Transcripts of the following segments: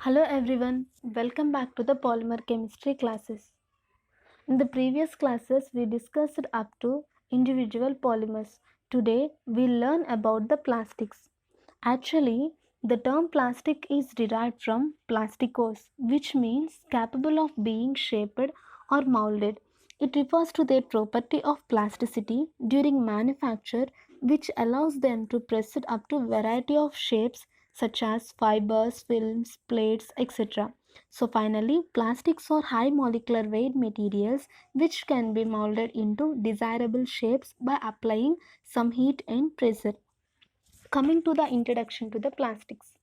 Hello everyone, welcome back to the polymer chemistry classes. In the previous classes, we discussed up to individual polymers. Today, we'll learn about the plastics. Actually, the term plastic is derived from plasticos, which means capable of being shaped or molded. It refers to their property of plasticity during manufacture, which allows them to press it up to variety of shapes such as fibers, films, plates, etc. So finally, plastics are high molecular weight materials which can be molded into desirable shapes by applying some heat and pressure. Coming to the introduction to the plastics.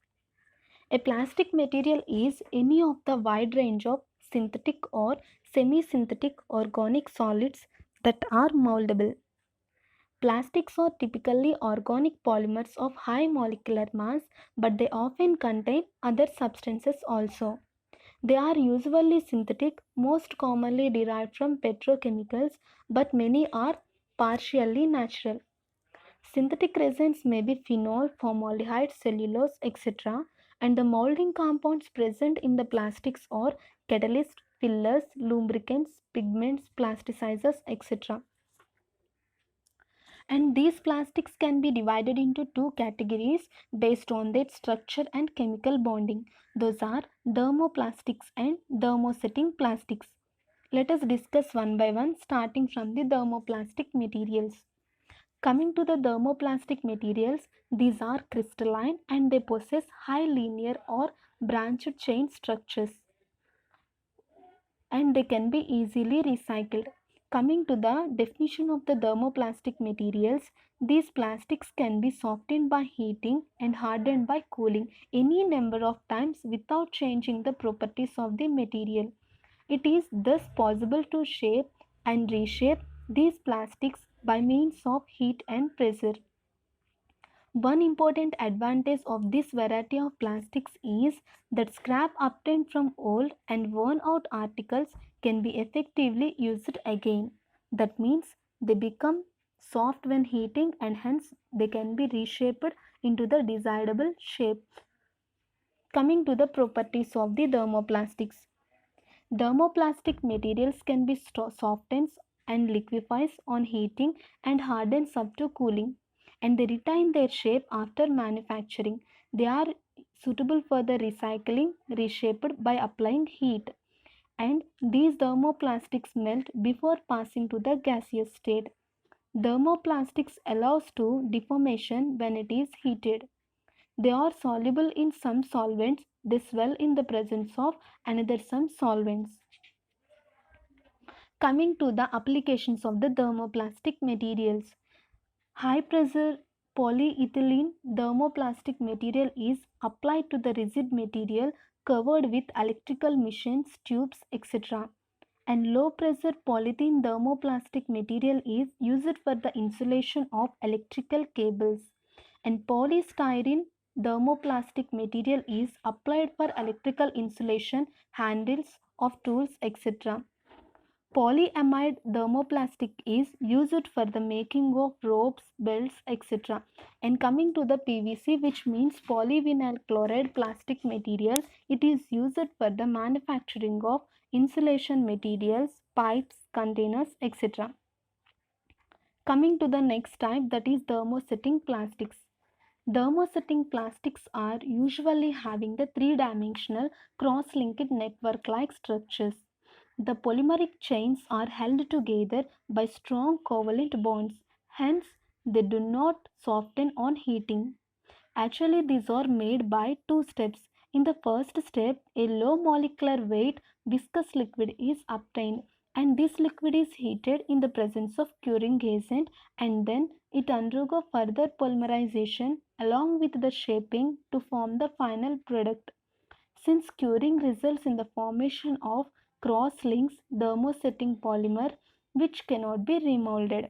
A plastic material is any of the wide range of synthetic or semi-synthetic organic solids that are moldable. Plastics are typically organic polymers of high molecular mass, but they often contain other substances also. They are usually synthetic, most commonly derived from petrochemicals, but many are partially natural. Synthetic resins may be phenol, formaldehyde, cellulose, etc. And the molding compounds present in the plastics are catalysts, fillers, lubricants, pigments, plasticizers, etc. And these plastics can be divided into two categories based on their structure and chemical bonding. Those are thermoplastics and thermosetting plastics. Let us discuss one by one, starting from the thermoplastic materials. Coming to the thermoplastic materials, these are crystalline and they possess high linear or branched chain structures and they can be easily recycled. Coming to the definition of the thermoplastic materials, these plastics can be softened by heating and hardened by cooling any number of times without changing the properties of the material. It is thus possible to shape and reshape these plastics by means of heat and pressure. One important advantage of this variety of plastics is that scrap obtained from old and worn out articles can be effectively used again. That means they become soft when heating and hence they can be reshaped into the desirable shape. Coming to the properties of the thermoplastics. Thermoplastic materials can be softened and liquefies on heating and hardens up to cooling, and they retain their shape after manufacturing. They are suitable for the recycling, reshaped by applying heat, and these thermoplastics melt before passing to the gaseous state. Thermoplastics allows to deformation when it is heated. They are soluble in some solvents, they swell in the presence of another some solvents. Coming to the applications of the thermoplastic materials. High pressure polyethylene thermoplastic material is applied to the rigid material covered with electrical machines, tubes, etc. And low pressure polyethylene thermoplastic material is used for the insulation of electrical cables. And polystyrene thermoplastic material is applied for electrical insulation, handles of tools, etc. Polyamide thermoplastic is used for the making of ropes, belts, etc. And coming to the PVC, which means polyvinyl chloride plastic material, it is used for the manufacturing of insulation materials, pipes, containers, etc. Coming to the next type, that is thermosetting plastics. Thermosetting plastics are usually having the three-dimensional cross-linked network-like structures. The polymeric chains are held together by strong covalent bonds, hence they do not soften on heating. Actually, these are made by two steps. In the first step, a low molecular weight viscous liquid is obtained, and this liquid is heated in the presence of curing agent, and then it undergo further polymerization along with the shaping to form the final product. Since curing results in the formation of cross-links thermosetting polymer which cannot be remolded.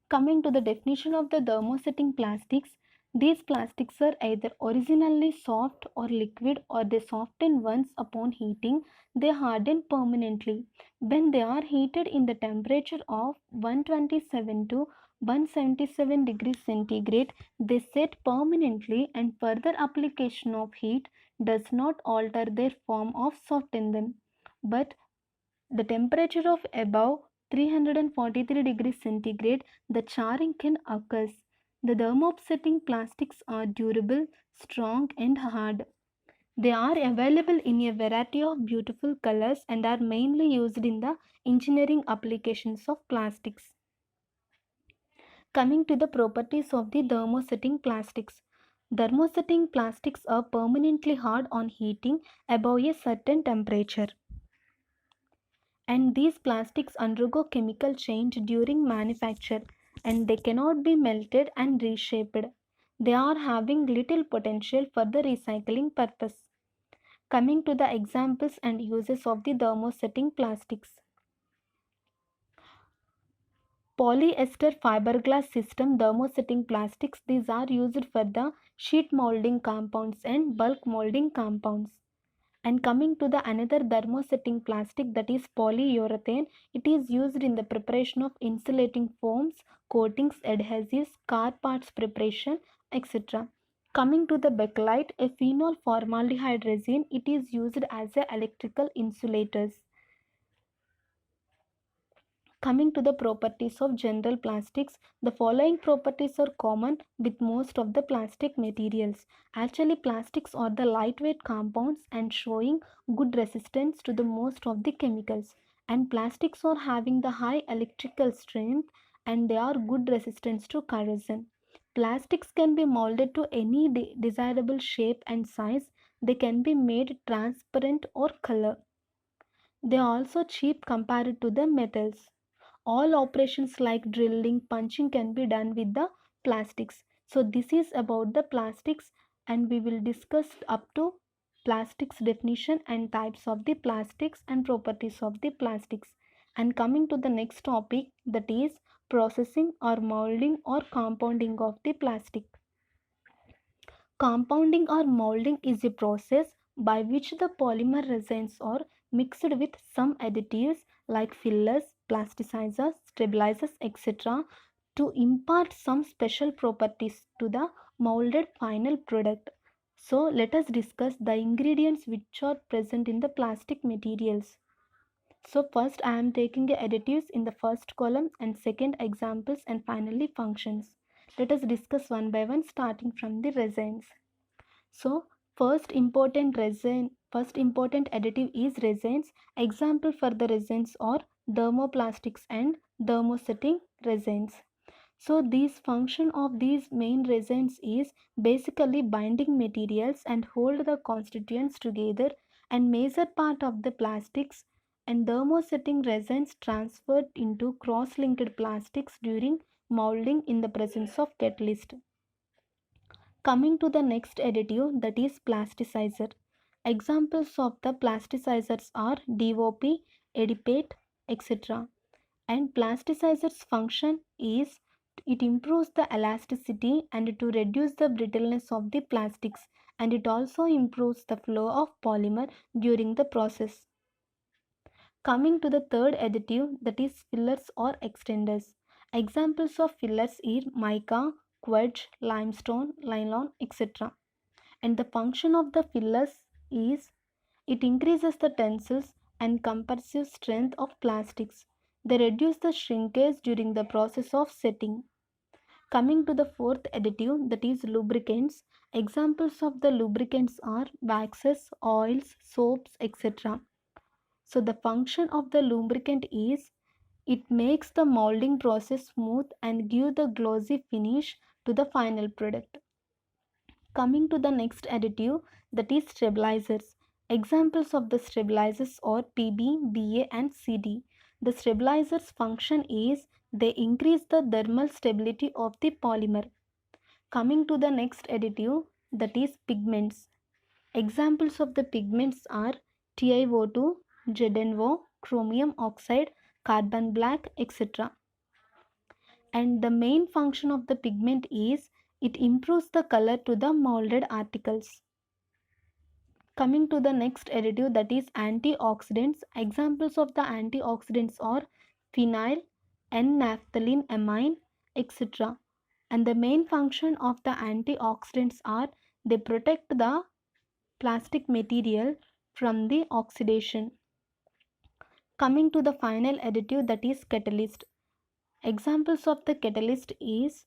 Coming to the definition of the thermosetting plastics, these plastics are either originally soft or liquid or they soften once upon heating, they harden permanently. When they are heated in the temperature of 127 to 177 degrees centigrade, they set permanently and further application of heat does not alter their form or soften them, but the temperature of above 343 degrees centigrade, the charring can occur. The thermosetting plastics are durable, strong, and hard. They are available in a variety of beautiful colors and are mainly used in the engineering applications of plastics. Coming to the properties of the thermosetting plastics. Thermosetting plastics are permanently hard on heating above a certain temperature, and these plastics undergo chemical change during manufacture, and they cannot be melted and reshaped. They are having little potential for the recycling purpose. Coming to the examples and uses of the thermosetting plastics. Polyester fiberglass system thermosetting plastics, these are used for the sheet molding compounds and bulk molding compounds. And coming to the another thermosetting plastic, that is polyurethane, it is used in the preparation of insulating foams, coatings, adhesives, car parts preparation, etc. Coming to the bakelite, a phenol formaldehyde resin, it is used as a electrical insulators. Coming to the properties of general plastics, the following properties are common with most of the plastic materials. Actually, plastics are the lightweight compounds and showing good resistance to the most of the chemicals. And plastics are having the high electrical strength and they are good resistance to corrosion. Plastics can be molded to any desirable shape and size. They can be made transparent or color. They are also cheap compared to the metals. All operations like drilling, punching can be done with the plastics. So this is about the plastics, and we will discuss up to plastics definition and types of the plastics and properties of the plastics. And coming to the next topic, that is processing or molding or compounding of the plastic. Compounding or molding is a process by which the polymer resins are mixed with some additives like fillers, plasticizers, stabilizers, etc. to impart some special properties to the molded final product. So let us discuss the ingredients which are present in the plastic materials. So first I am taking the additives in the first column and second examples and finally functions. Let us discuss one by one starting from the resins. So first important additive is resins. Example for the resins are thermoplastics and thermosetting resins. So these function of these main resins is basically binding materials and hold the constituents together, and major part of the plastics and thermosetting resins transferred into cross-linked plastics during molding in the presence of catalyst. Coming to the next additive, that is plasticizer. Examples of the plasticizers are DOP, adipate, etc. And plasticizer's function is it improves the elasticity and to reduce the brittleness of the plastics, and it also improves the flow of polymer during the process. Coming to the third additive, that is fillers or extenders. Examples of fillers are mica, quartz, limestone, nylon, etc. And the function of the fillers is it increases the tensile and compressive strength of plastics. They reduce the shrinkage during the process of setting. Coming to the fourth additive, that is lubricants. Examples of the lubricants are waxes, oils, soaps, etc. So the function of the lubricant is it makes the molding process smooth and give the glossy finish to the final product. Coming to the next additive, that is stabilizers. Examples of the stabilizers are PB, BA and CD. The stabilizers function is they increase the thermal stability of the polymer. Coming to the next additive, that is pigments. Examples of the pigments are TiO2, ZnO, chromium oxide, carbon black, etc. And the main function of the pigment is it improves the color to the molded articles. Coming to the next additive, that is antioxidants. Examples of the antioxidants are phenyl, N-naphthalene-amine, etc. And the main function of the antioxidants are they protect the plastic material from the oxidation. Coming to the final additive, that is catalyst. Examples of the catalyst is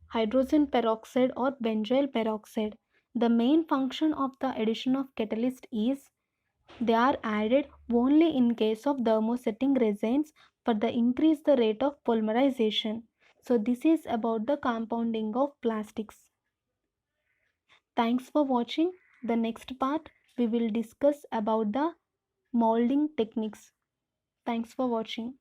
hydrogen peroxide or benzyl peroxide. The main function of the addition of catalyst is they are added only in case of thermosetting resins for the increase the rate of polymerization. So this is about the compounding of plastics. Thanks for watching. The next part we will discuss about the molding techniques. Thanks for watching.